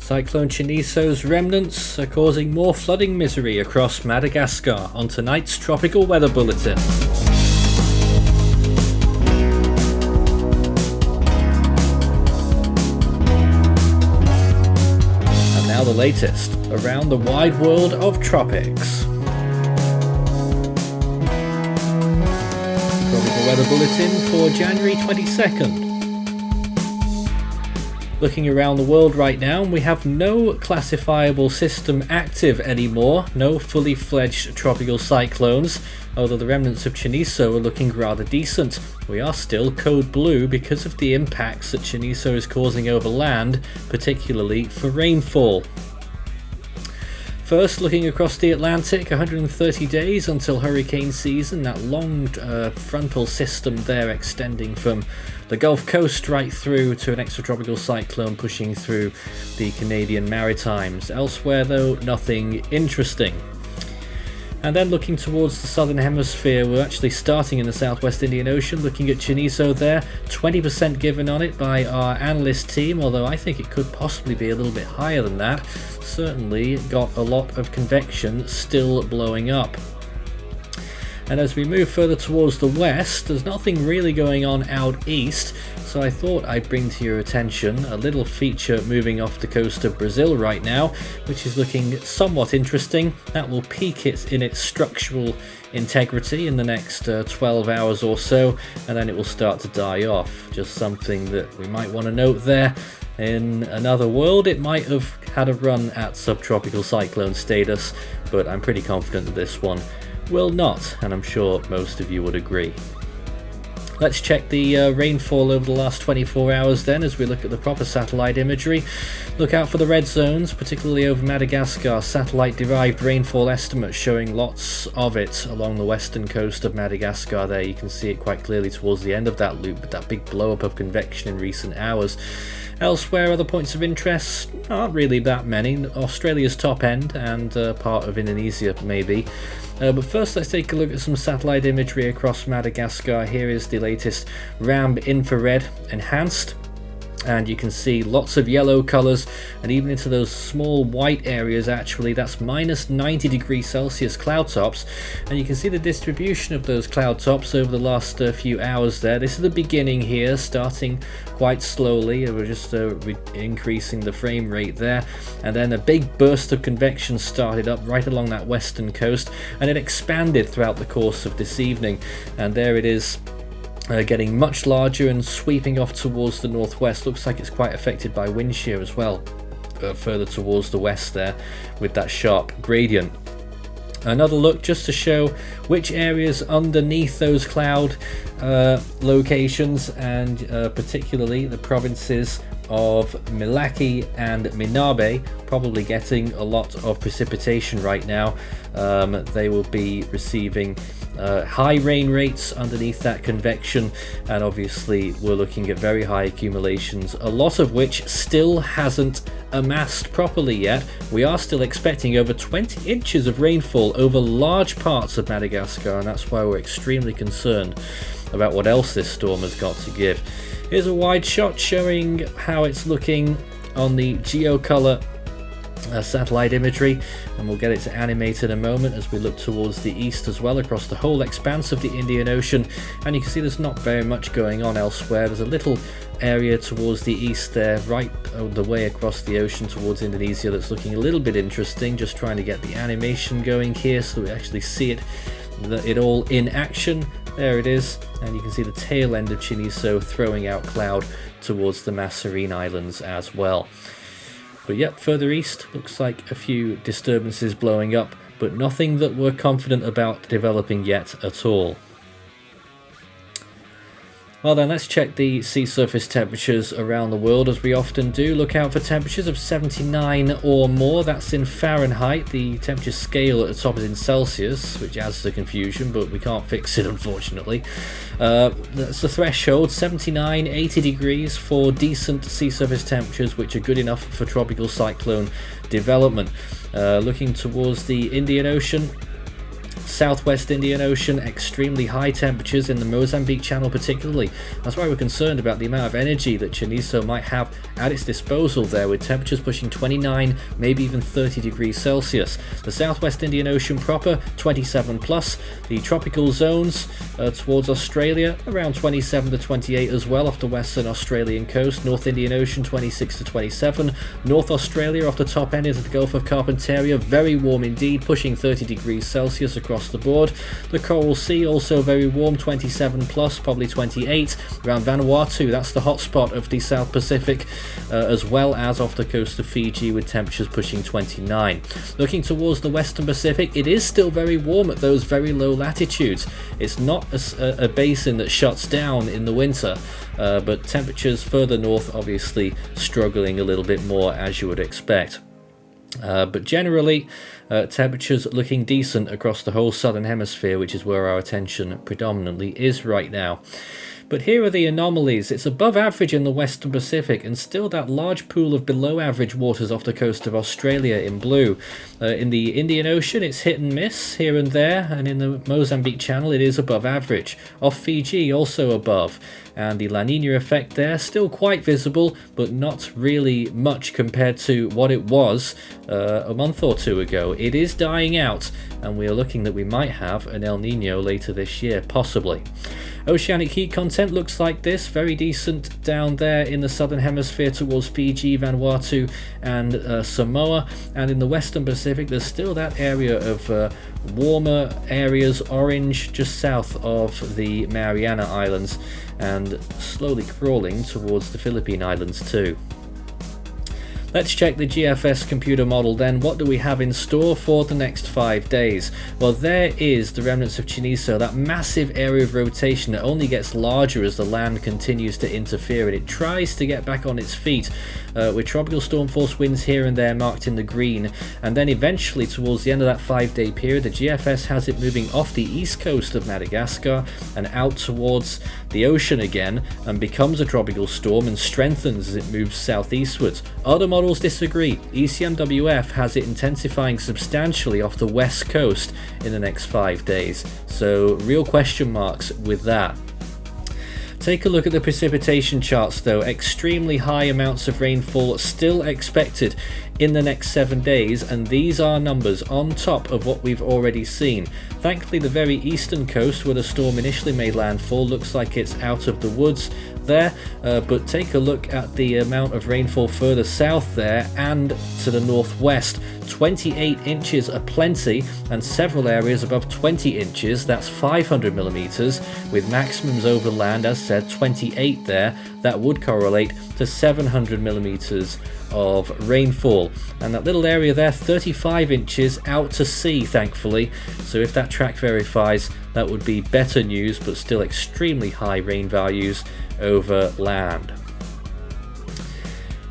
Cyclone Cheneso's remnants are causing more flooding misery across Madagascar on tonight's Tropical Weather Bulletin. And now the latest around the wide world of tropics. Tropical Weather Bulletin for January 22nd. Looking around the world right now, we have no classifiable system active anymore, no fully fledged tropical cyclones, although the remnants of Cheneso are looking rather decent. We are still code blue because of the impacts that Cheneso is causing over land, particularly for rainfall. First, looking across the Atlantic, 130 days until hurricane season, that long frontal system there extending from the Gulf Coast right through to an extratropical cyclone pushing through the Canadian Maritimes. Elsewhere though, nothing interesting. And then looking towards the southern hemisphere, we're actually starting in the southwest Indian Ocean, looking at Cheneso there, 20% given on it by our analyst team, although I think it could possibly be a little bit higher than that. Certainly got a lot of convection still blowing up. And as we move further towards the west, there's nothing really going on out east, so I thought I'd bring to your attention a little feature moving off the coast of Brazil right now, which is looking somewhat interesting. That will peak it in its structural integrity in the next 12 hours or so, and then it will start to die off. Just something that we might want to note there. In another world, it might have had a run at subtropical cyclone status, but I'm pretty confident that this one will not, and I'm sure most of you would agree. Let's check the rainfall over the last 24 hours then as we look at the proper satellite imagery. Look out for the red zones, particularly over Madagascar. Satellite-derived rainfall estimates showing lots of it along the western coast of Madagascar there. You can see it quite clearly towards the end of that loop, with that big blow-up of convection in recent hours. Elsewhere, other points of interest, aren't really that many. Australia's top end and part of Indonesia maybe. But first, let's take a look at some satellite imagery across Madagascar. Here is the latest RAM infrared enhanced. And you can see lots of yellow colours, and even into those small white areas actually, that's minus 90 degrees Celsius cloud tops, and you can see the distribution of those cloud tops over the last few hours there. This is the beginning here, starting quite slowly. We're just increasing the frame rate there, and then a big burst of convection started up right along that western coast, and it expanded throughout the course of this evening, and there it is. Getting much larger and sweeping off towards the northwest. Looks like it's quite affected by wind shear as well, further towards the west there with that sharp gradient. Another look just to show which areas underneath those cloud locations, and particularly the provinces of Melaky and Minabe probably getting a lot of precipitation right now. They will be receiving high rain rates underneath that convection, and obviously we're looking at very high accumulations, a lot of which still hasn't amassed properly yet. We are still expecting over 20 inches of rainfall over large parts of Madagascar, and that's why we're extremely concerned about what else this storm has got to give. Here's a wide shot showing how it's looking on the geocolor satellite imagery, and we'll get it to animate in a moment as we look towards the east as well across the whole expanse of the Indian Ocean. And you can see there's not very much going on elsewhere. There's a little area towards the east there, right the way across the ocean towards Indonesia, that's looking a little bit interesting. Just trying to get the animation going here so we actually see it all in action. There it is, and you can see the tail end of Cheneso throwing out cloud towards the Mascarene Islands as well. But yep, further east, looks like a few disturbances blowing up, but nothing that we're confident about developing yet at all. Well then, let's check the sea surface temperatures around the world as we often do. Look out for temperatures of 79 or more. That's in Fahrenheit. The temperature scale at the top is in Celsius, which adds to confusion, but we can't fix it unfortunately. That's the threshold, 79, 80 degrees for decent sea surface temperatures, which are good enough for tropical cyclone development. Looking towards the Indian Ocean, Southwest Indian Ocean, extremely high temperatures in the Mozambique Channel particularly. That's why we're concerned about the amount of energy that Cheneso might have at its disposal there, with temperatures pushing 29, maybe even 30 degrees Celsius. The Southwest Indian Ocean proper, 27 plus. The tropical zones towards Australia, around 27 to 28 as well off the western Australian coast. North Indian Ocean, 26 to 27. North Australia off the top end into the Gulf of Carpentaria, very warm indeed, pushing 30 degrees Celsius across the board. The Coral Sea also very warm, 27 plus, probably 28. Around Vanuatu, that's the hotspot of the South Pacific, as well as off the coast of Fiji with temperatures pushing 29. Looking towards the Western Pacific, it is still very warm at those very low latitudes. It's not a basin that shuts down in the winter, but temperatures further north obviously struggling a little bit more, as you would expect. But generally, temperatures looking decent across the whole southern hemisphere, which is where our attention predominantly is right now. But here are the anomalies. It's above average in the Western Pacific, and still that large pool of below average waters off the coast of Australia in blue. In the Indian Ocean, it's hit and miss here and there, and in the Mozambique Channel, it is above average. Off Fiji, also above. And the La Nina effect there, still quite visible, but not really much compared to what it was a month or two ago. It is dying out, and we are looking that we might have an El Nino later this year, possibly. Oceanic heat content looks like this, very decent down there in the southern hemisphere towards Fiji, Vanuatu and Samoa, and in the Western Pacific there's still that area of warmer areas, orange, just south of the Mariana Islands, and slowly crawling towards the Philippine Islands too. Let's check the GFS computer model then. What do we have in store for the next 5 days? Well, there is the remnants of Cheneso, that massive area of rotation that only gets larger as the land continues to interfere, and it tries to get back on its feet with tropical storm force winds here and there marked in the green. And then eventually towards the end of that 5-day period, the GFS has it moving off the east coast of Madagascar and out towards the ocean again, and becomes a tropical storm and strengthens as it moves southeastwards. Other models disagree. ECMWF has it intensifying substantially off the west coast in the next 5 days, so real question marks with that. Take a look at the precipitation charts though. Extremely high amounts of rainfall still expected in the next 7 days, and these are numbers on top of what we've already seen. Thankfully, the very eastern coast where the storm initially made landfall looks like it's out of the woods there, but take a look at the amount of rainfall further south there and to the northwest. 28 inches are plenty, and several areas above 20 inches, that's 500 millimeters, with maximums over land, as said, 28 there. That would correlate to 700 millimeters of rainfall, and that little area there, 35 inches out to sea, thankfully. So if that track verifies, that would be better news, but still extremely high rain values over land.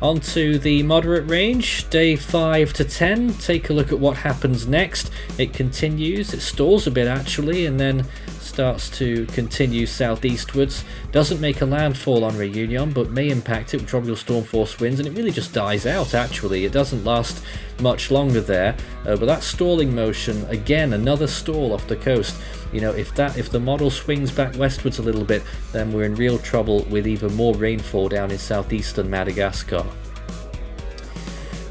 On to the moderate range, day 5 to 10. Take a look at what happens next. It continues, it stalls a bit actually, and then starts to continue southeastwards. Doesn't make a landfall on Reunion, but may impact it with tropical storm force winds, and it really just dies out actually. It doesn't last much longer there, but that stalling motion, again another stall off the coast. You know, if the model swings back westwards a little bit, then we're in real trouble with even more rainfall down in southeastern Madagascar.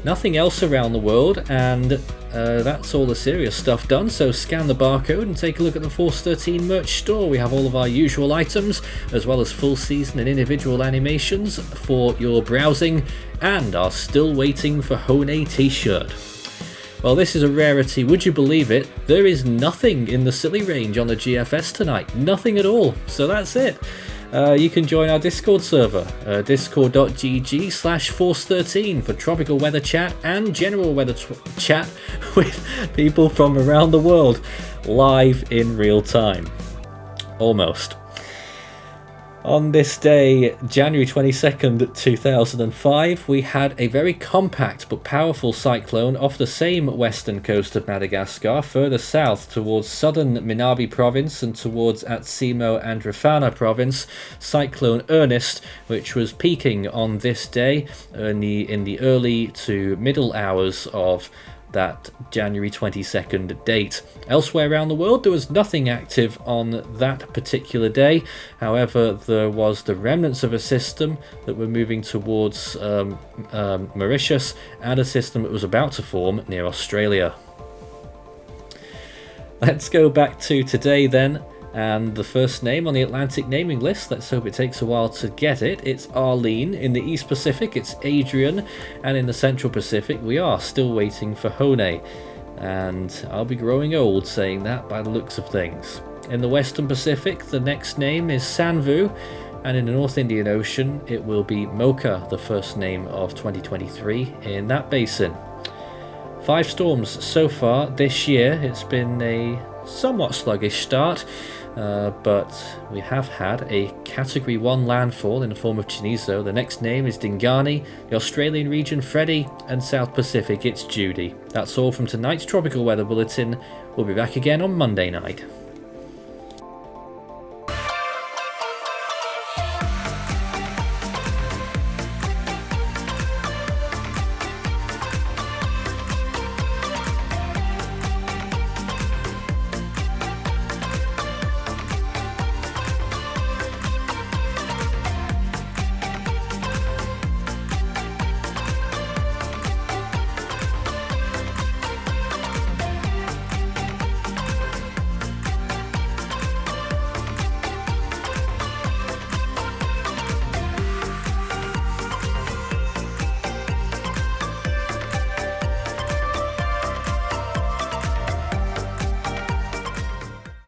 Nothing else around the world, and that's all the serious stuff done. So scan the barcode and take a look at the Force 13 merch store. We have all of our usual items, as well as full season and individual animations for your browsing, and are still waiting for Hone t-shirt. Well, this is a rarity, would you believe it? There is nothing in the silly range on the GFS tonight, nothing at all, so that's it. You can join our Discord server, discord.gg/force13 for tropical weather chat and general weather chat with people from around the world, live in real time. Almost. On this day, January 22nd, 2005, we had a very compact but powerful cyclone off the same western coast of Madagascar, further south towards southern Minabe province and towards Atsimo and Rafana province, Cyclone Ernest, which was peaking on this day in the early to middle hours of that January 22nd date. Elsewhere around the world, there was nothing active on that particular day. However, there was the remnants of a system that were moving towards Mauritius, and a system that was about to form near Australia. Let's go back to today then, and the first name on the Atlantic naming list, let's hope it takes a while to get it. It's Arlene. In the East Pacific, it's Adrian, and in the Central Pacific, we are still waiting for Hone. And I'll be growing old saying that by the looks of things. In the Western Pacific, the next name is Sanvu, and in the North Indian Ocean, it will be Mocha, the first name of 2023 in that basin. 5 storms so far this year. It's been a somewhat sluggish start, but we have had a Category 1 landfall in the form of Cheneso. The next name is Dingani, the Australian region Freddie, and South Pacific it's Judy. That's all from tonight's Tropical Weather Bulletin. We'll be back again on Monday night.